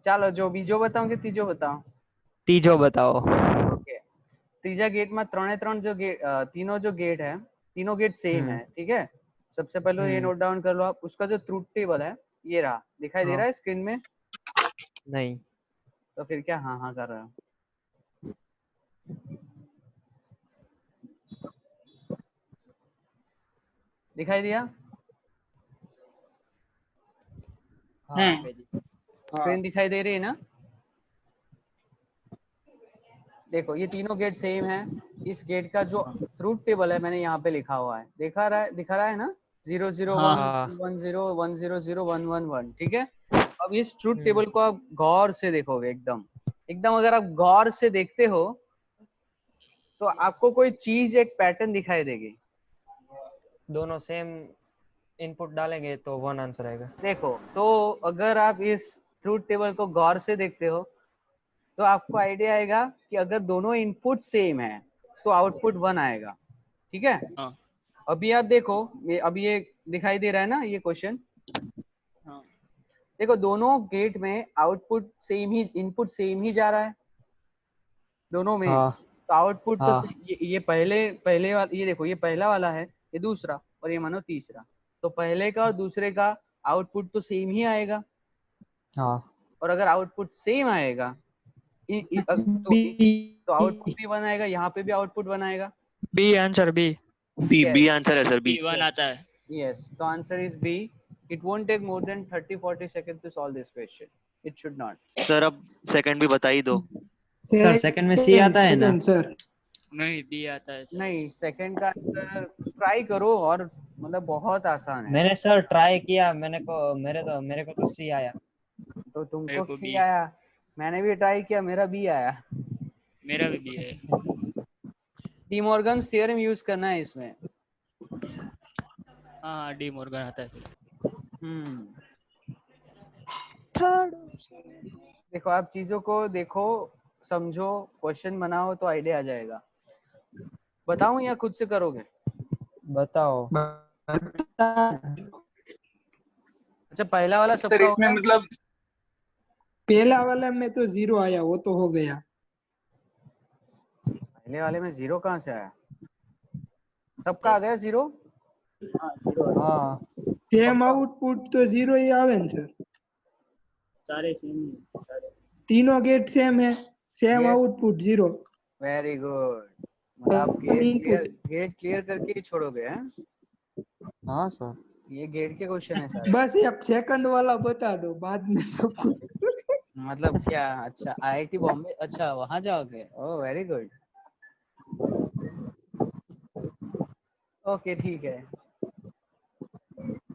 ચાલો જો બીજો बताऊं कि तीजो बताऊं? तीजो बताओ। ओके तीजा गेट में ત્રણે ત્રણ जो गेट, तीनों जो गेट है, तीनों गेट सेम है। ठीक है, सबसे पहले ये नोट डाउन कर लो आप। उसका जो ट्रूथ टेबल है ये रहा, दिखाई दे रहा है स्क्रीन में? नहीं तो फिर क्या हाँ हाँ कर रहे हो? दिखाई दिया? स्क्रीन दिखाई दे रही है ना? देखो ये तीनों गेट सेम है। इस गेट का जो ट्रूथ टेबल है मैंने यहाँ पे लिखा हुआ है, दिखा रहा है ना? 001 10 100 111। ठीक है, अब इस ट्रूथ टेबल को आप गौर से देखोगे, एकदम एकदम अगर आप गौर से देखते हो तो आपको कोई चीज, एक पैटर्न दिखाई देगी। दोनों सेम इनपुट डालेंगे तो वन आंसर आएगा। देखो तो अगर आप इस ट्रूथ टेबल को गौर से देखते हो तो आपको आइडिया आएगा कि अगर दोनों इनपुट सेम है तो आउटपुट 1 आएगा। ठीक है, अभी आप देखो, अभी ये दिखाई दे रहा है ना ये क्वेश्चन? देखो दोनों गेट में आउटपुट सेम ही, इनपुट सेम ही जा रहा है दोनों में। तो आउटपुट तो ये पहले वाला, ये देखो ये पहला वाला है, ये दूसरा, और ये मानो तीसरा। तो पहले का और दूसरे का आउटपुट तो सेम ही आएगा। और अगर आउटपुट सेम आएगा तो आउटपुट भी 1 आएगा, यहाँ पे भी आउटपुट 1 आएगा। B answer B. B answer है सर, बी। वन आता है। यस, तो answer is B. It won't take more than 30-40 seconds to solve this question. It should not. Sir अब सेकंड भी बता ही दो। सर सेकंड में सी आता है ना? सर नहीं बी आता है सर। नहीं, सेकंड का आंसर ट्राई करो, और मतलब बहुत आसान है। मैंने सर ट्राई किया, मेरे को तो सी आया। तो तुमको मेरे को सी बी। आया? मैंने भी ट्राई किया, मेरा बी आया। मेरा भी बी है। डी मॉर्गन्स थ्योरम यूज करना है इसमें। हाँ डी मॉर्गन आता है। देखो आप चीजों को देखो, समझो, क्वेश्चन बनाओ तो आइडिया आ जाएगा। बताऊं या खुद से करोगे? बताओ। अच्छा पहला वाला सर सबका इसमें होगा? मतलब पहला वाला में तो 0 आया, वो तो हो गया। पहले वाले में 0 कहाँ से आया? सबका आ गया 0? हाँ सेम आउटपुट तो 0 ही आवे ने सर। सारे सेम ही सारे। तीनों गेट सेम है, same Yes. Output 0। Very good, मतलब आप गेट क्लियर करके ही छोड़ोगे हैं? हाँ सर। ये गेट के क्वेश्चन है सारे। बस एक सेकंड वाला बता दो, बाद में सब कुछ। मतलब क्या? अच्छा, आईआईटी बॉम्बे, अच्छा वहां जाओगे? ओह वेरी गुड, ओके ठीक है।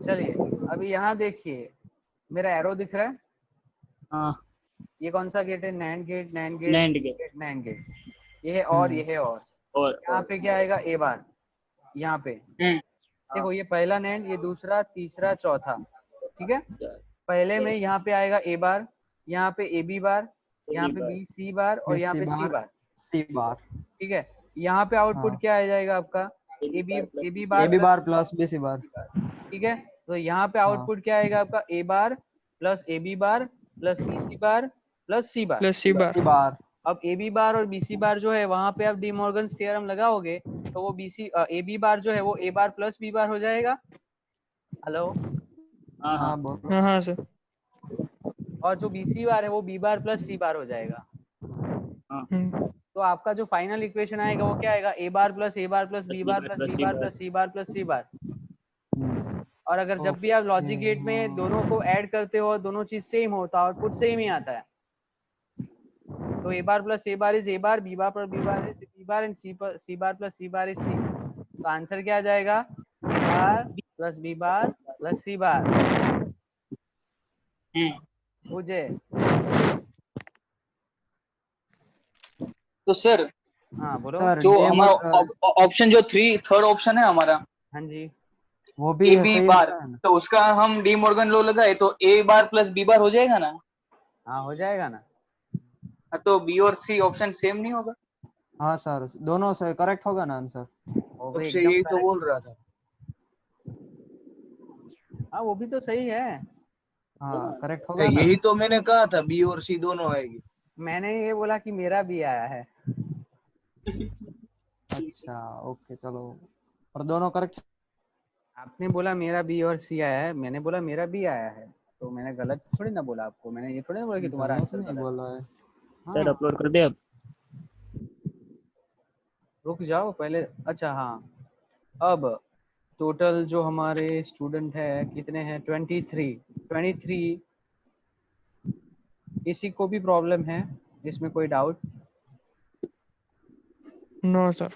चलिए अभी यहाँ देखिए, मेरा एरो दिख रहा है? हाँ ये कौन सा गेट है? NAND gate, NAND gate, NAND gate. NAND gate. ये है और ये है और और यहाँ पे क्या आएगा? ए बार यहाँ पे। देखो ये पहला नैंड, ये दूसरा, तीसरा, चौथा, ठीक है। पहले में यहाँ पे आएगा ए बार, यहाँ पे ए बी बार, यहाँ पे बी सी बार और यहाँ पे सी बार, सी बार। ठीक है। यहाँ पे आउटपुट हाँ। क्या आ जाएगा आपका? A B A bar B bar plus B C bar. ठीक है। तो यहाँ पे आउटपुट क्या आएगा आपका? A bar plus A B bar plus B C bar plus C bar. C bar. अब ए बी बार और बी सी बार जो है वहां पे आप डी मॉर्गन्स थ्योरम लगाओगे तो वो ए बी बार जो है वो ए बार प्लस बी बार हो जाएगा। हेलो? हाँ हाँ बोलो। हाँ सर। और जो बी सी बार है वो बी बार प्लस सी बार हो जाएगा। तो आपका जो फाइनल इक्वेशन आएगा वो क्या आएगा? ए bar plus B bar plus C bar plus C bar plus C बार। और अगर जब भी आप लॉजिक गेट में दोनों को ऐड करते हो, दोनों चीज सेम हो तो आउटपुट सेम ही आता है। तो A bar plus A bar is A bar, B bar plus B bar is B bar and C bar plus C bar is C. तो आंसर क्या आ जाएगा? A bar plus B bar plus C bar. मुझे तो सर हाँ बोलो। सर जो हमारा ऑप्शन जो थर्ड ऑप्शन है हमारा, हाँ जी, वो भी ए बी सही बार, होता है ना? तो उसका हम डी मॉर्गन लो लगाए तो ए बार प्लस बी बार हो जाएगा ना? हाँ हो जाएगा ना। तो बी और सी ऑप्शन सेम नहीं होगा? हाँ सर, दोनों से करेक्ट होगा ना आंसर? वो भी सबसे एकदम यही तो correct। बोल रहा था। हाँ वो भी तो सही है। हाँ करेक्ट होगा ना? यही तो मैंने कहा था, बी और सी दोनों आएगी। मैंने ये बोला कि मेरा भी आया है। अच्छा ओके चलो, और दोनों करेक्ट। आपने बोला मेरा बी और सी आया है, मैंने बोला मेरा भी आया है, तो मैंने गलत थोड़ी ना बोला आपको। मैंने ये थोड़ी ना बोला कि तुम्हारा गलत आंसर नहीं गलत है। बोला है। हाँ, सर अपलोड कर दे अब। रुक जाओ पहले। अच्छा हाँ, अब टोटल जो हमारे स्टूडेंट है कितने हैं? 23। इसी को भी प्रॉब्लम है, इसमें कोई डाउट? No sir.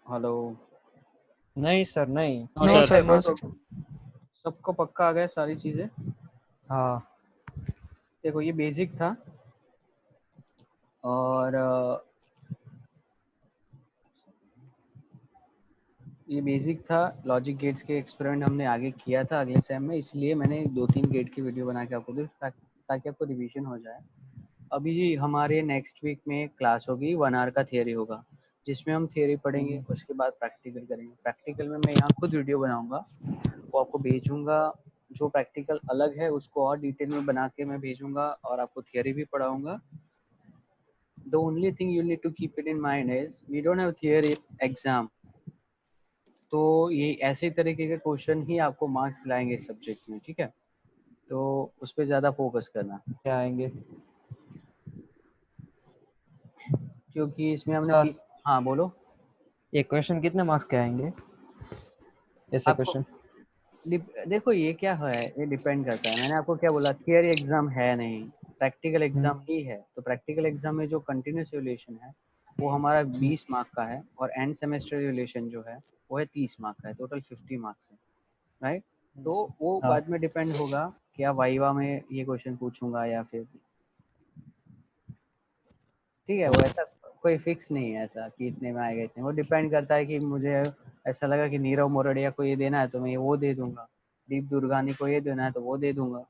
हेलो? नहीं सर नहीं। No sir no sir. सबको पक्का आ गया सारी चीजें? हाँ देखो ये बेसिक था और ये बेसिक था। लॉजिक गेट्स के एक्सपेरिमेंट हमने आगे किया था अगले सेम में, इसलिए मैंने 2-3 गेट की वीडियो बना के आपको दी ताकि आपको रिवीजन हो जाए। अभी हमारे नेक्स्ट वीक में क्लास होगी, 1 आवर का थियरी होगा जिसमें हम थियरी पढ़ेंगे, उसके बाद प्रैक्टिकल करेंगे। प्रैक्टिकल में मैं यहाँ खुद वीडियो बनाऊंगा, वो आपको भेजूंगा। जो प्रैक्टिकल अलग है उसको और डिटेल में बना के मैं भेजूंगा और आपको थियरी भी पढ़ाऊंगा। The only thing you need to keep it in mind is we don't have theory exam, तो ये ऐसे तरीके के क्वेश्चन ही आपको मार्क्स दिलाएंगे इस सब्जेक्ट में, ठीक है। तो उस पर ज़्यादा फोकस करना, क्या आएंगे क्योंकि इसमें हमने सर? हाँ बोलो। ये क्वेश्चन कितने मार्क्स के आएंगे ऐसे आपको क्वेश्चन? देखो ये क्या है, ये डिपेंड करता है। मैंने आपको क्या बोला, थियरी एग्जाम है नहीं, प्रैक्टिकल एग्जाम ही है। तो प्रैक्टिकल एग्जाम में जो कंटिन्यूस रिलेशन है वो हमारा 20 मार्क का है, और एंड सेमेस्टर रिलेशन जो है वो है 30 मार्क का है। टोटल 50 मार्क्स है, राइट। तो वो हाँ। बाद में डिपेंड होगा क्या वाइवा में ये क्वेश्चन पूछूंगा या फिर, ठीक है। वो ऐसा कोई फिक्स नहीं है ऐसा कि इतने में आएगा इतने, वो डिपेंड करता है कि मुझे ऐसा लगा कि नीरव मोरडिया को ये देना है तो मैं ये वो दे दूंगा, दीप दुर्गानी को ये देना है तो वो दे दूंगा।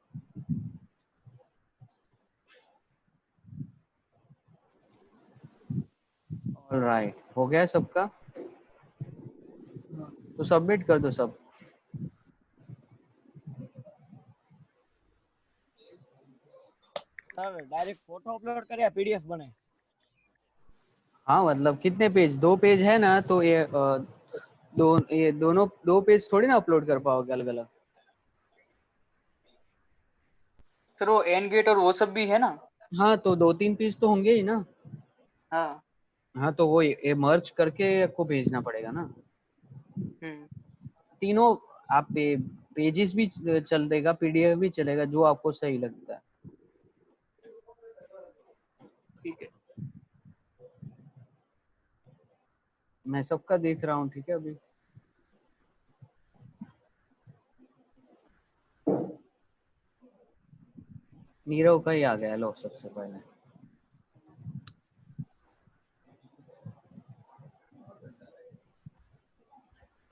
ऑलराइट, हो गया सबका? तो सबमिट कर दो सब। सर डायरेक्ट फोटो अपलोड करे या पीडीएफ बने? हाँ मतलब कितने पेज, 2 पेज है ना, तो ये दोनों 2 पेज थोड़ी ना अपलोड कर पाओगे अलग अलग। सर वो एंड गेट और वो सब भी है ना? हाँ तो 2-3 पेज तो होंगे ही ना। हाँ। हाँ तो वो ये मर्ज करके आपको भेजना पड़ेगा ना हम्म। तीनों। आप पेजेस भी चल देगा, पीडीएफ भी चलेगा, जो आपको सही लगता है। ठीक है। मैं सबका देख रहा हूँ, ठीक है। अभी नीरव का ही आ गया, लो सबसे पहले।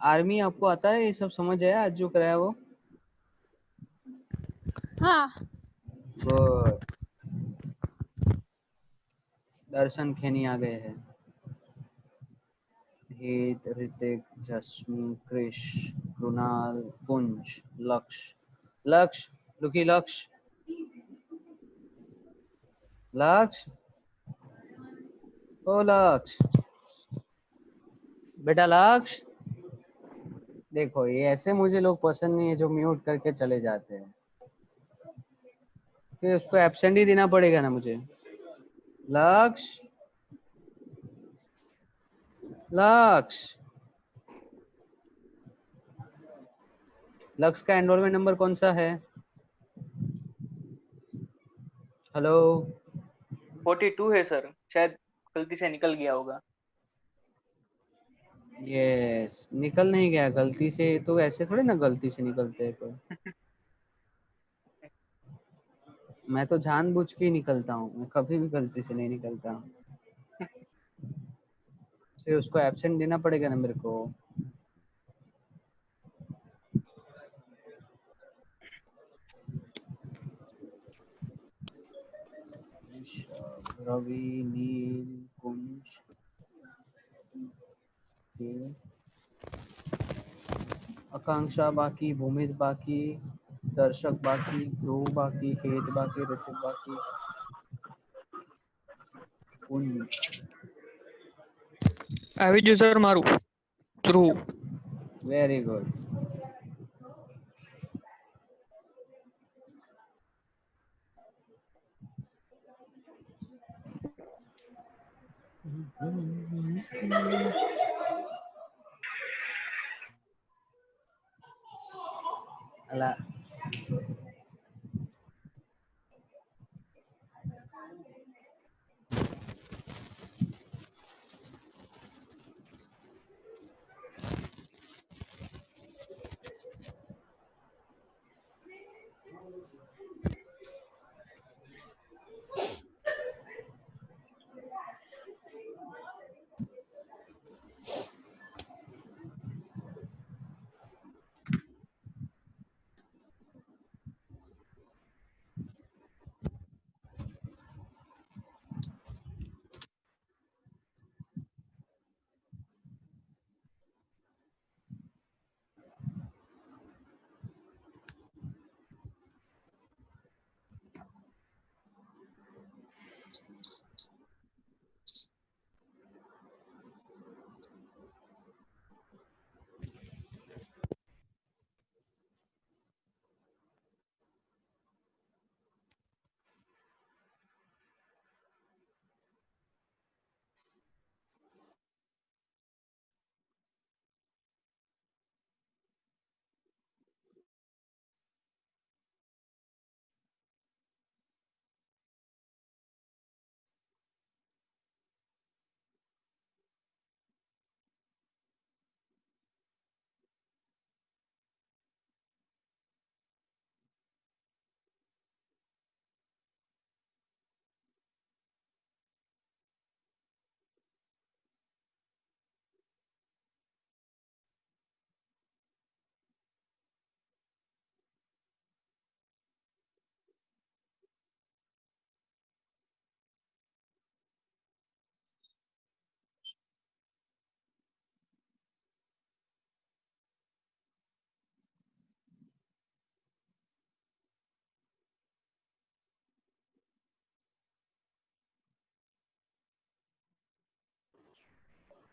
आर्मी आपको आता है, ये सब समझ आया आज जो कराया वो? हाँ। गुड। दर्शन खेनी आ गए हैं। हेत, ऋतिक, जस्मी, कृष, कृणाल, कुंज, लक्ष्य, रुकी लक्ष्य, ओ लक्ष्य, बेटा लक्ष्य। देखो ये ऐसे मुझे लोग पसंद नहीं है जो म्यूट करके चले जाते हैं, फिर उसको एब्सेंट ही देना पड़ेगा ना मुझे। लक्ष्य, लक्ष्य का एनरोलमेंट नंबर कौन सा है? हेलो। 42 है सर, शायद गलती से निकल गया होगा। यस, निकल नहीं गया गलती से, तो ऐसे थोड़ी ना गलती से निकलते हैं कोई। मैं तो जानबूझ के ही निकलता हूँ, मैं कभी भी गलती से नहीं निकलता हूँ। फिर उसको एब्सेंट देना पड़ेगा ना मेरे को। रवि, नील, कुंज, आकांक्षा बाकी, भूमित बाकी, दर्शक बाकी, ध्रुव बाकी, हेत बाकी, ऋतिक बाकी, कुंज। આવી ગયું સર મારું થ્રુ। Very good. अला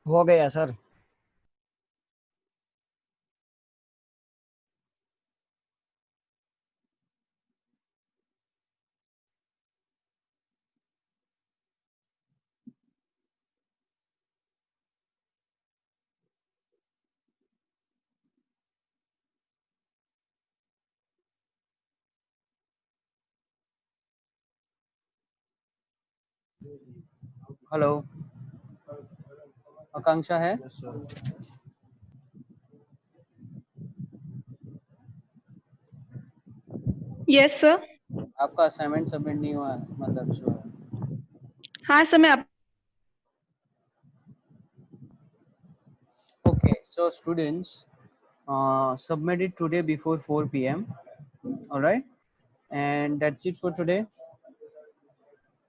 हो गया सर। हेलो, आकांक्षा है? Yes sir. Yes sir. आपका असाइनमेंट सबमिट नहीं हुआ है, मतलब जो है। हाँ सर, मैं आप Okay, so students, submit it today before 4 p.m. All right, and that's it for today.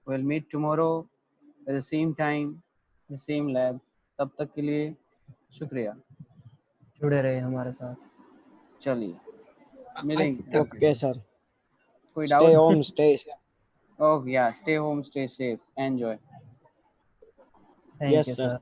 We'll meet tomorrow at the same time, the same lab. तब तक के लिए शुक्रिया। जुड़े रहे हमारे साथ। चलिए मिलेंगे। Okay sir. कोई stay doubt? Home, stay safe. Oh yeah, stay home, stay safe, enjoy. Thank yes you sir. Sir.